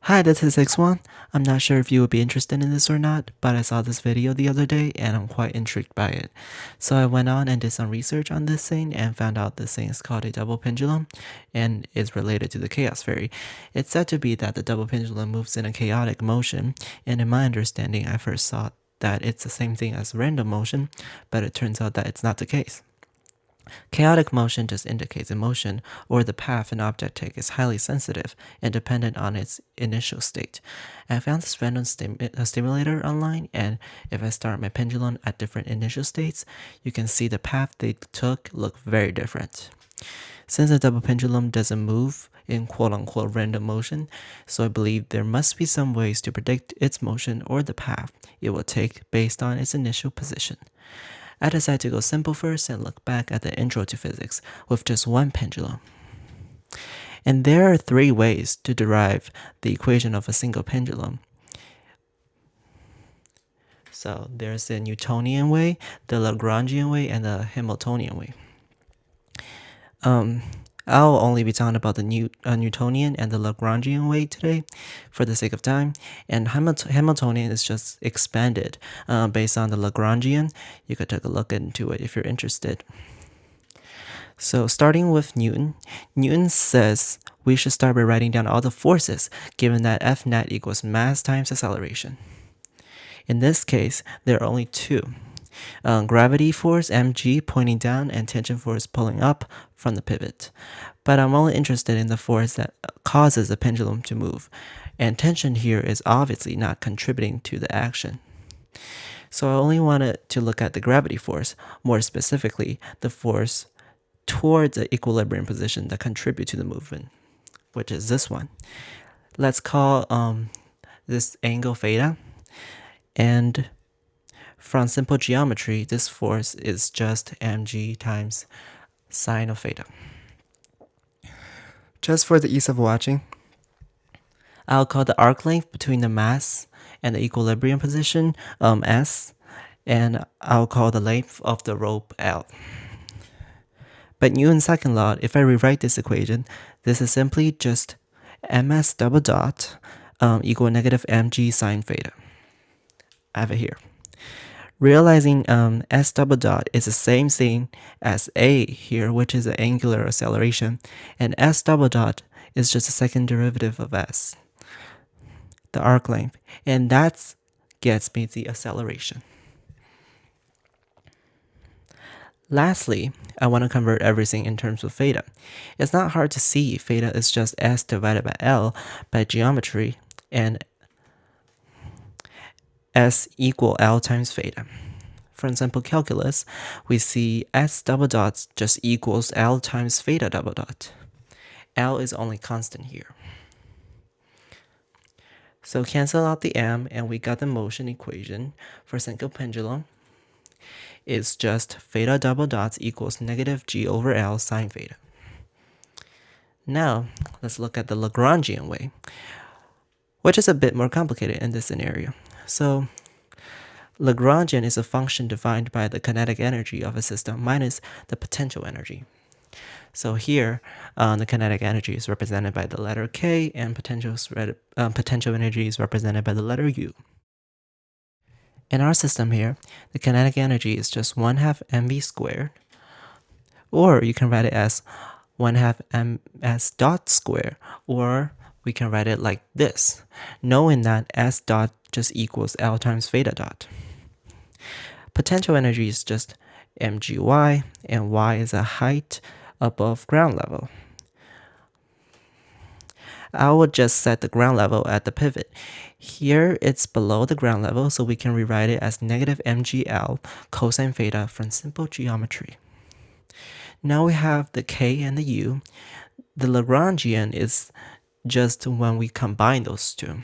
Hi, this is Yixuan. I'm not sure if you would be interested in this or not, but I saw this video the other day and I'm quite intrigued by it. So I went on and did some research on this thing and found out this thing is called a double pendulum and is related to the chaos theory. It's said to be that the double pendulum moves in a chaotic motion, and in my understanding, I first thought that it's the same thing as random motion, but it turns out that it's not the case. Chaotic motion just indicates a motion or the path an object takes is highly sensitive and dependent on its initial state. I found this random stimulator online, and if I start my pendulum at different initial states, you can see the path they took look very different. Since a double pendulum doesn't move in quote-unquote random motion, so I believe there must be some ways to predict its motion or the path it will take based on its initial position. I decided to go simple first and look back at the intro to physics with just one pendulum. And there are three ways to derive the equation of a single pendulum. So there's the Newtonian way, the Lagrangian way, and the Hamiltonian way. I'll only be talking about the Newtonian and the Lagrangian way today for the sake of time, and Hamiltonian is just expanded based on the Lagrangian. You could take a look into it if you're interested. So starting with Newton says we should start by writing down all the forces given that F net equals mass times acceleration. In this case, there are only two. Gravity force mg pointing down and tension force pulling up from the pivot. But I'm only interested in the force that causes the pendulum to move, and tension here is obviously not contributing to the action. So I only wanted to look at the gravity force, more specifically the force towards the equilibrium position that contribute to the movement, which is this one. Let's call this angle theta, and from simple geometry, this force is just mg times sine of theta. Just for the ease of watching, I'll call the arc length between the mass and the equilibrium position S, and I'll call the length of the rope L. But Newton's second law, if I rewrite this equation, this is simply just ms double dot equal negative mg sine theta. I have it here. Realizing s double dot is the same thing as a here, which is the angular acceleration, and s double dot is just a second derivative of s, the arc length, and that gets me the acceleration. Lastly, I want to convert everything in terms of theta. It's not hard to see theta is just s divided by L by geometry, and s equal L times theta. From simple calculus, we see s double dot just equals L times theta double dot. L is only constant here. So cancel out the m, and we got the motion equation for single pendulum. It's just theta double dots equals negative g over L sine theta. Now, let's look at the Lagrangian way, which is a bit more complicated in this scenario. So, Lagrangian is a function defined by the kinetic energy of a system minus the potential energy. So here, the kinetic energy is represented by the letter K, and potential energy is represented by the letter U. In our system here, the kinetic energy is just 1/2 mv squared, or you can write it as 1/2 ms dot squared, or we can write it like this, knowing that s dot just equals L times theta dot. Potential energy is just mgy, and y is a height above ground level. I will just set the ground level at the pivot. Here it's below the ground level, so we can rewrite it as negative mgl cosine theta from simple geometry. Now we have the k and the u. The Lagrangian is just when we combine those two.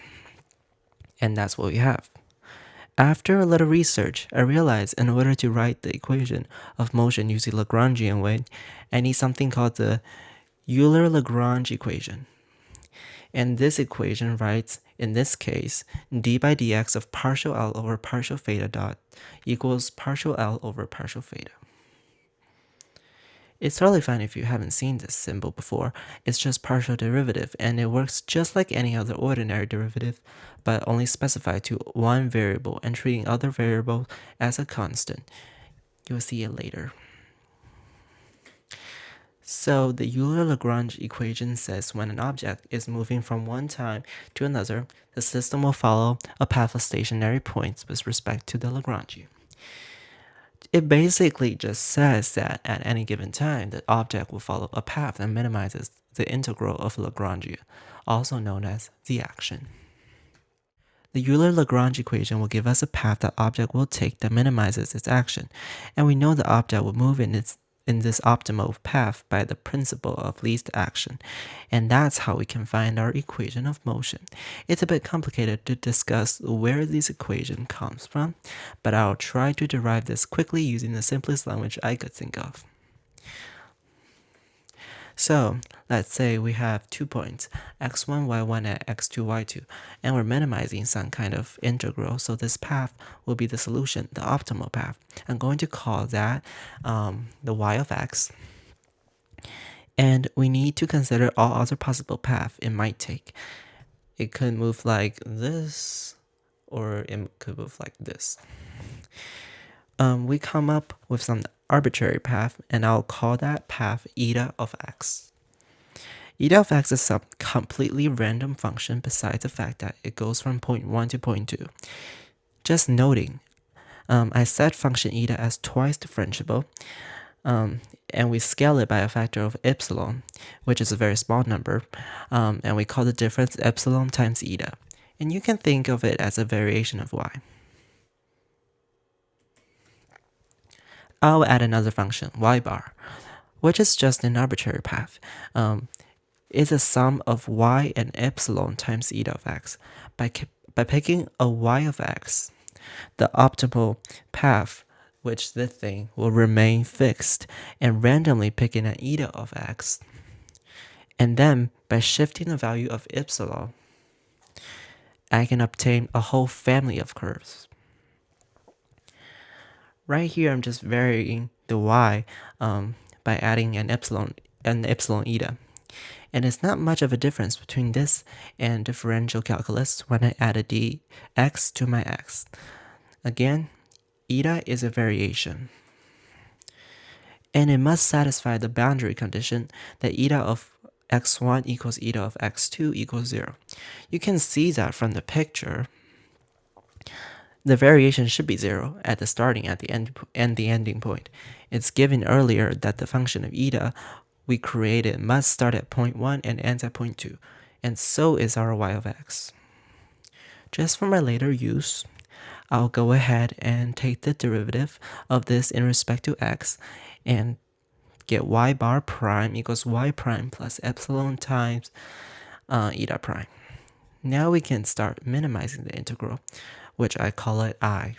And that's what we have. After a little research, I realized in order to write the equation of motion using Lagrangian way, I need something called the Euler-Lagrange Equation. And this equation writes, in this case, d by dx of partial L over partial theta dot equals partial L over partial theta. It's totally fine if you haven't seen this symbol before. It's just partial derivative, and it works just like any other ordinary derivative, but only specified to one variable and treating other variables as a constant. You'll see it later. So the Euler-Lagrange equation says when an object is moving from one time to another, the system will follow a path of stationary points with respect to the Lagrangian. It basically just says that at any given time, the object will follow a path that minimizes the integral of Lagrangian, also known as the action. The Euler-Lagrange equation will give us a path the object will take that minimizes its action, and we know the object will move in this optimal path by the principle of least action, and that's how we can find our equation of motion. It's a bit complicated to discuss where this equation comes from, but I'll try to derive this quickly using the simplest language I could think of. So let's say we have 2 points, x1, y1, and x2, y2, and we're minimizing some kind of integral, so this path will be the solution, the optimal path. I'm going to call that the y of x, and we need to consider all other possible paths it might take. It could move like this, or it could move like this. We come up with some arbitrary path, and I'll call that path eta of x. Eta of x is some completely random function besides the fact that it goes from point 1 to point 2. Just noting, I set function eta as twice differentiable, and we scale it by a factor of epsilon, which is a very small number, and we call the difference epsilon times eta. And you can think of it as a variation of y. I'll add another function, y bar, which is just an arbitrary path. It's a sum of y and epsilon times eta of x. By picking a y of x, the optimal path, which this thing will remain fixed, and randomly picking an eta of x. And then by shifting the value of epsilon, I can obtain a whole family of curves. Right here, I'm just varying the y by adding an epsilon eta. And it's not much of a difference between this and differential calculus when I add a dx to my x. Again, eta is a variation. And it must satisfy the boundary condition that eta of x1 equals eta of x2 equals 0. You can see that from the picture. The variation should be 0 at the starting and the ending point. It's given earlier that the function of eta we created must start at point 1 and ends at point 2, and so is our y of x. Just for my later use, I'll go ahead and take the derivative of this in respect to x and get y bar prime equals y prime plus epsilon times eta prime. Now we can start minimizing the integral, which I call it I.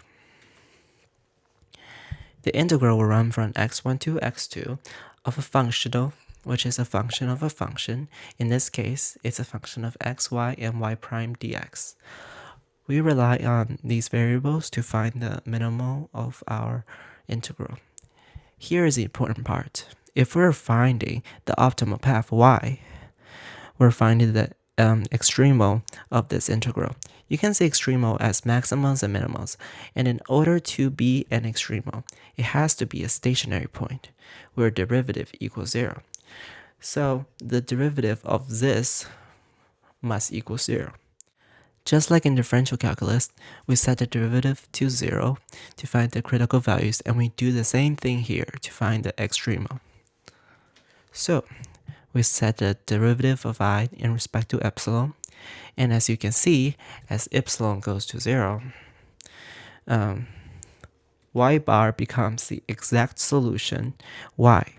The integral will run from x1 to x2 of a functional, which is a function of a function. In this case, it's a function of xy and y prime dx. We rely on these variables to find the minimal of our integral. Here is the important part. If we're finding the optimal path y, we're finding the extremo of this integral. You can see extremo as maximums and minimums, and in order to be an extremo, it has to be a stationary point where derivative equals 0. So the derivative of this must equal 0. Just like in differential calculus, we set the derivative to 0 to find the critical values, and we do the same thing here to find the extremo. So we set the derivative of I in respect to epsilon, and as you can see, as epsilon goes to 0, y bar becomes the exact solution y.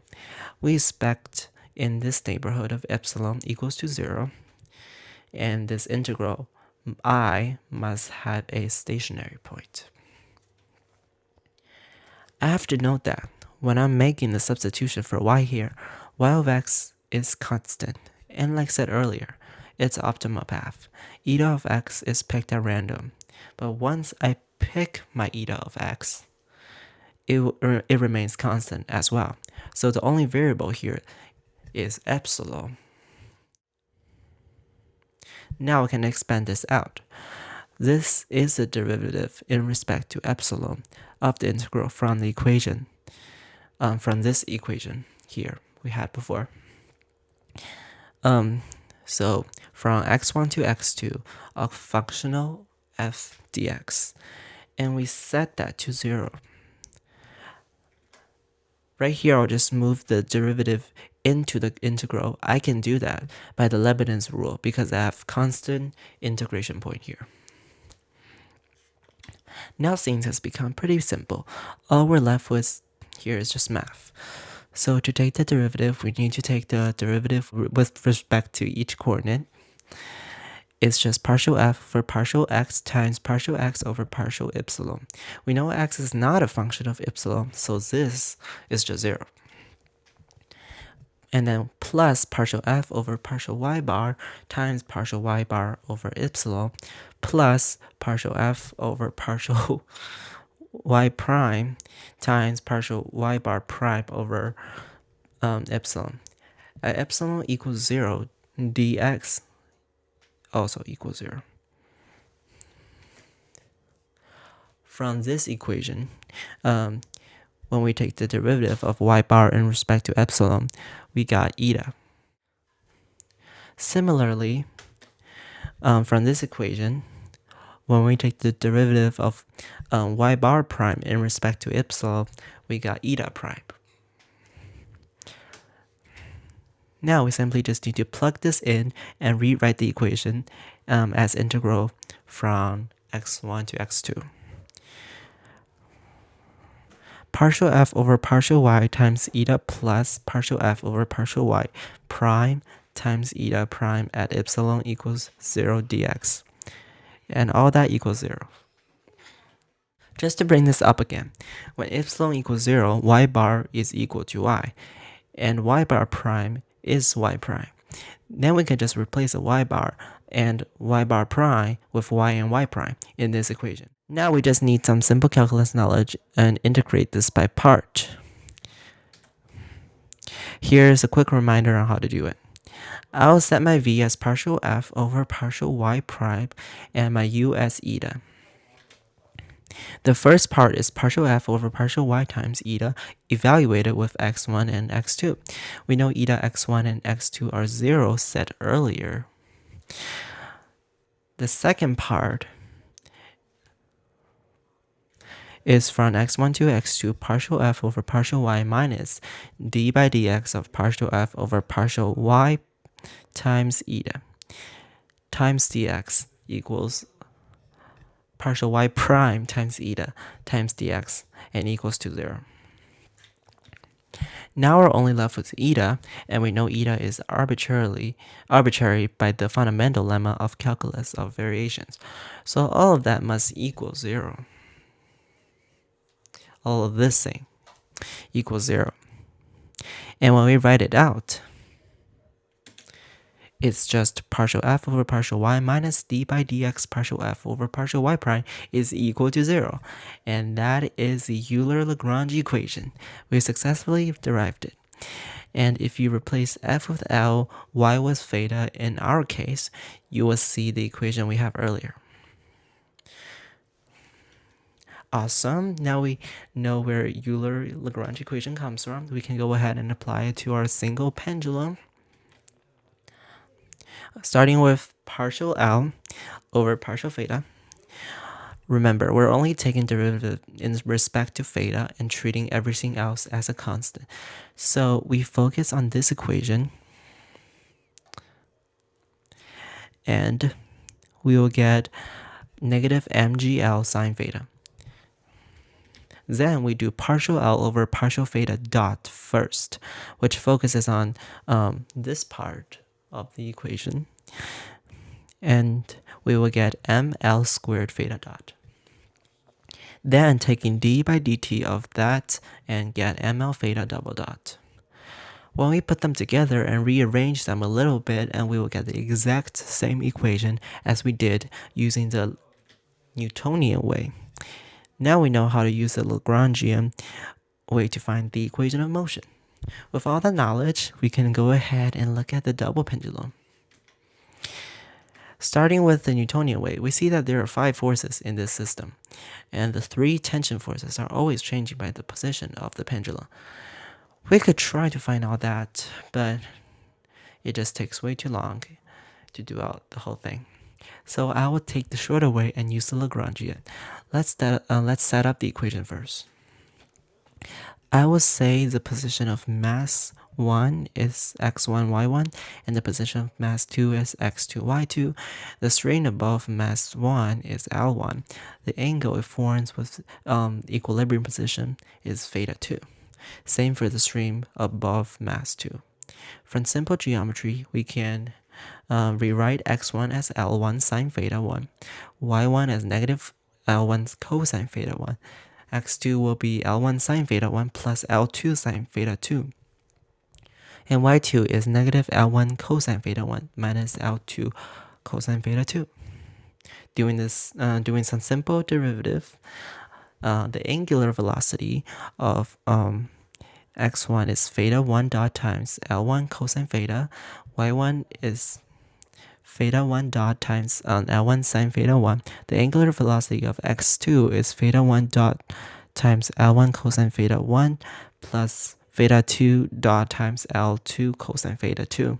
We expect in this neighborhood of epsilon equals to 0, and this integral I must have a stationary point. I have to note that when I'm making the substitution for y here, y of x is constant, and like said earlier, it's optimal path. Eta of x is picked at random, but once I pick my eta of x, it remains constant as well. So the only variable here is epsilon. Now we can expand this out. This is the derivative in respect to epsilon of the integral from the equation, from this equation here we had before. So from x1 to x2 of functional f dx, and we set that to 0. Right here, I'll just move the derivative into the integral. I can do that by the Leibniz rule because I have constant integration point here. Now things has become pretty simple. All we're left with here is just math. So to take the derivative, we need to take the derivative with respect to each coordinate. It's just partial f for partial x times partial x over partial epsilon. We know x is not a function of epsilon, so this is just 0. And then plus partial f over partial y bar times partial y bar over epsilon plus partial f over partial y prime times partial y bar prime over epsilon. Epsilon equals 0, dx also equals 0. From this equation, when we take the derivative of y bar in respect to epsilon, we got eta. Similarly, from this equation, when we take the derivative of y bar prime in respect to epsilon, we got eta prime. Now we simply just need to plug this in and rewrite the equation as integral from x1 to x2. Partial f over partial y times eta plus partial f over partial y prime times eta prime at epsilon equals 0 dx. And all that equals 0. Just to bring this up again, when epsilon equals 0, y bar is equal to y, and y bar prime is y prime. Then we can just replace the y bar and y bar prime with y and y prime in this equation. Now we just need some simple calculus knowledge and integrate this by part. Here's a quick reminder on how to do it. I'll set my v as partial f over partial y prime and my u as eta. The first part is partial f over partial y times eta evaluated with x1 and x2. We know eta x1 and x2 are 0 set earlier. The second part is from x1 to x2 partial f over partial y minus d by dx of partial f over partial y times eta times dx equals partial y prime times eta times dx and equals to 0. Now we're only left with eta, and we know eta is arbitrary by the fundamental lemma of calculus of variations. So all of that must equal 0. All of this thing equals 0. And when we write it out, it's just partial f over partial y minus d by dx partial f over partial y prime is equal to 0. And that is the Euler-Lagrange equation. We successfully derived it. And if you replace f with L, y with theta in our case, you will see the equation we have earlier. Awesome. Now we know where Euler-Lagrange equation comes from. We can go ahead and apply it to our single pendulum. Starting with partial L over partial theta. Remember, we're only taking derivative in respect to theta and treating everything else as a constant. So we focus on this equation, and we will get negative mgl sine theta. Then we do partial L over partial theta dot first, which focuses on this part of the equation, and we will get ml squared theta dot. Then taking d by dt of that and get ml theta double dot. When we put them together and rearrange them a little bit, and we will get the exact same equation as we did using the Newtonian way. Now we know how to use the Lagrangian way to find the equation of motion. With all that knowledge, we can go ahead and look at the double pendulum. Starting with the Newtonian way, we see that there are 5 forces in this system, and the 3 tension forces are always changing by the position of the pendulum. We could try to find all that, but it just takes way too long to do out the whole thing. So I will take the shorter way and use the Lagrangian. Let's set up the equation first. I will say the position of mass 1 is x1, y1, and the position of mass 2 is x2, y2. The strain above mass 1 is L1. The angle it forms with equilibrium position is theta 2. Same for the strain above mass 2. From simple geometry, we can rewrite x1 as L1 sine theta 1, y1 as negative L1 cosine theta 1. x2 will be L1 sine theta 1 plus L2 sine theta 2. And y2 is negative L1 cosine theta 1 minus L2 cosine theta 2. Doing some simple derivative, the angular velocity of x1 is theta 1 dot times L1 cosine theta, y1 is theta 1 dot times L1 sine theta 1. The angular velocity of x2 is theta 1 dot times L1 cosine theta 1 plus theta 2 dot times L2 cosine theta 2.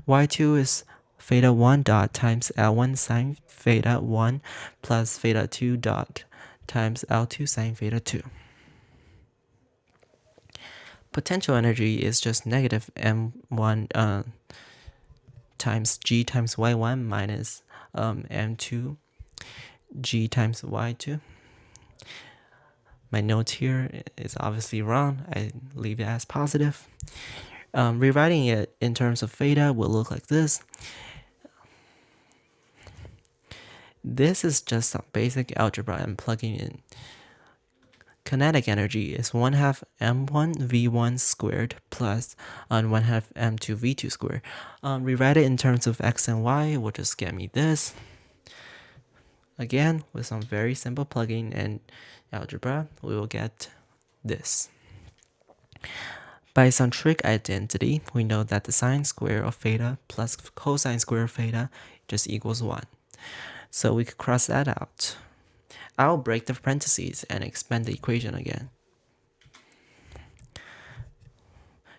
y2 is theta 1 dot times L1 sine theta 1 plus theta 2 dot times L2 sine theta 2. Potential energy is just negative m1 times g times y1 minus m2 g times y2. My note here is obviously wrong. I leave it as positive. Rewriting it in terms of theta will look like this. This is just some basic algebra I'm plugging in. Kinetic energy is 1/2 m1 v1 squared plus 1/2 m2 v2 squared. Rewrite it in terms of x and y will just get me this. Again, with some very simple plugging and algebra, we will get this. By some trig identity, we know that the sine square of theta plus cosine square of theta just equals 1. So we could cross that out. I'll break the parentheses and expand the equation again.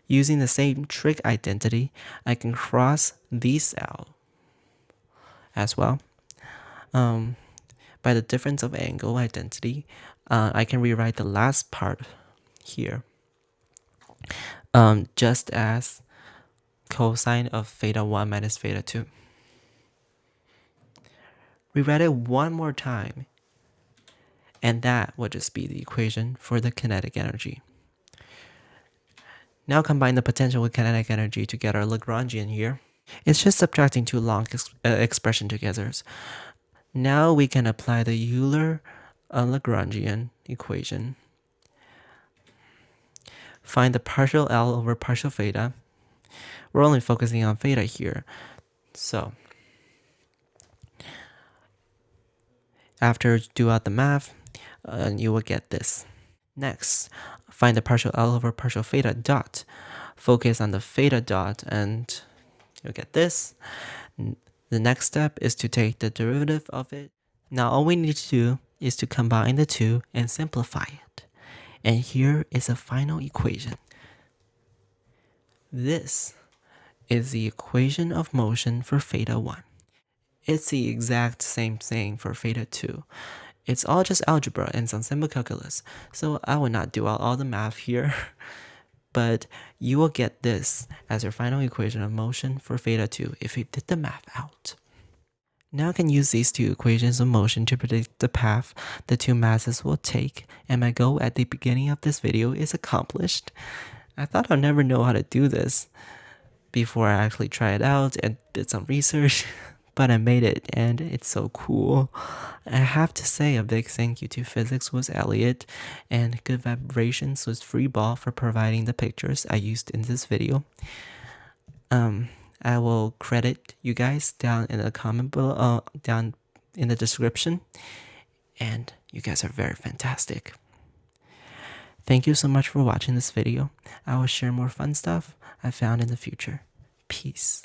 Using the same trig identity, I can cross these out as well. By the difference of angle identity, I can rewrite the last part here just as cosine of theta 1 minus theta 2. Rewrite it one more time, and that would just be the equation for the kinetic energy. Now combine the potential with kinetic energy to get our Lagrangian here. It's just subtracting two long expression together. Now we can apply the Euler-Lagrangian equation. Find the partial L over partial theta. We're only focusing on theta here. So after do out the math, you will get this. Next, find the partial L over partial theta dot. Focus on the theta dot and you'll get this. The next step is to take the derivative of it. Now all we need to do is to combine the two and simplify it. And here is a final equation. This is the equation of motion for theta 1. It's the exact same thing for theta 2. It's all just algebra and some simple calculus, so I will not do all the math here. But you will get this as your final equation of motion for theta 2 if you did the math out. Now I can use these two equations of motion to predict the path the two masses will take, and my goal at the beginning of this video is accomplished. I thought I'd never know how to do this before I actually tried it out and did some research, but I made it and it's so cool. I have to say a big thank you to Physics with Elliot and Good Vibrations with Freeball for providing the pictures I used in this video. I will credit you guys down in the comment below, down in the description. And You guys are very fantastic. Thank you so much for watching this video. I will share more fun stuff I found in the future. Peace.